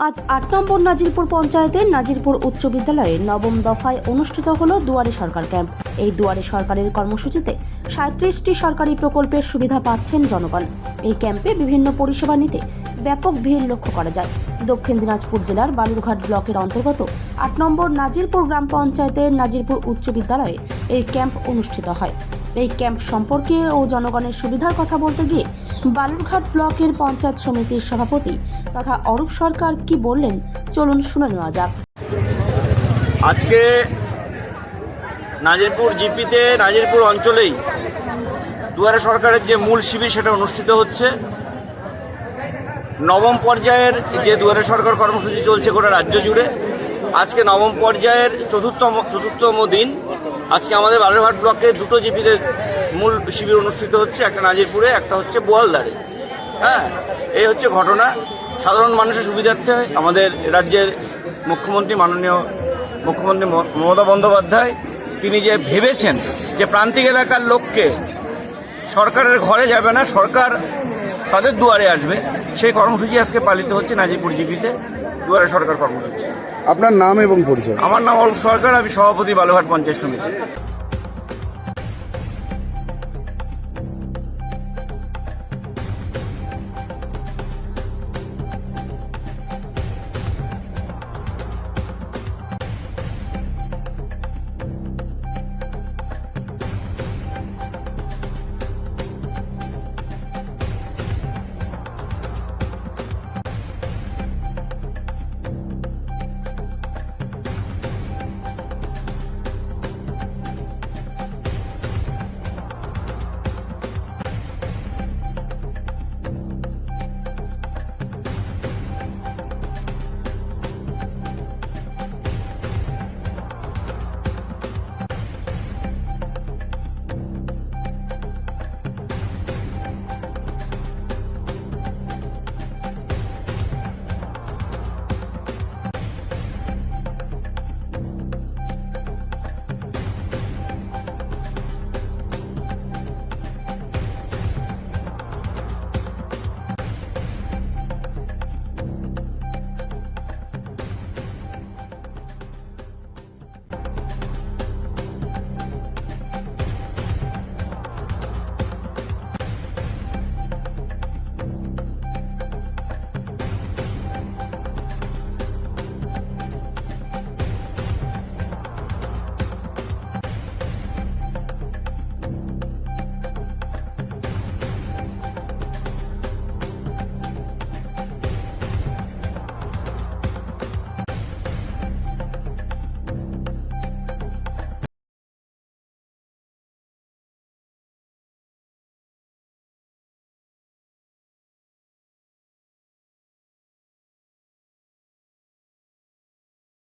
আজ ৮ নম্বর নাজিরপুর পঞ্চায়েতের নাজিরপুর উচ্চ বিদ্যালয়ে নবম দফায় অনুষ্ঠিত হলো দুয়ারে সরকার ক্যাম্প। এই দুয়ারে সরকারের কর্মসূচিতে ৩৭টি সরকারি প্রকল্পের সুবিধা পাচ্ছেন জনগণ। এই ক্যাম্পে বিভিন্ন পরিষেবা নিতে ব্যাপক ভিড় লক্ষ্য করা যায়। দক্ষিণ দিনাজপুর জেলার বালুরঘাট ব্লকের অন্তর্গত ৮ নম্বর নাজিরপুর গ্রাম পঞ্চায়েতের নাজিরপুর উচ্চ বিদ্যালয়ে এই ক্যাম্প অনুষ্ঠিত হয়। এই ক্যাম্প সম্পর্কে ও জনগণের সুবিধার কথা বলতে গিয়ে বালুরঘাট ব্লকের পঞ্চায়েত সমিতির সভাপতি তথা অরূপ সরকার কি বললেন চলুন শুনে নেওয়া যাক। আজকে নাজিরপুর জিপিতে নাজিরপুর অঞ্চলেই দুয়ারে সরকারের যে মূল শিবির সেটা অনুষ্ঠিত হচ্ছে। নবম পর্যায়ের যে দুয়ারে সরকার কর্মসূচি চলছে গোটা রাজ্য জুড়ে, আজকে নবম পর্যায়ের চতুর্থতম দিন। আজকে আমাদের বালুরঘাট ব্লকে দুটো জিপিতে মূল শিবির অনুষ্ঠিত হচ্ছে, একটা নাজিরপুরে, একটা হচ্ছে বোয়ালদারে। এই হচ্ছে ঘটনা। সাধারণ মানুষের সুবিধার্থে আমাদের রাজ্যের মাননীয় মুখ্যমন্ত্রী মমতা বন্দ্যোপাধ্যায় তিনি যে ভেবেছেন যে প্রান্তিক এলাকার লোককে সরকারের ঘরে যাবে না, সরকার তাদের দুয়ারে আসবে, সেই কর্মসূচি আজকে পালিত হচ্ছে নাজিরপুর জিপিতে দুয়ারে সরকার কর্মসূচি। আপনার নাম এবং পরিচয়? আমার নাম অরূপ সরকার, আমি সভাপতি বালুরঘাট পঞ্চায়েত সমিতি।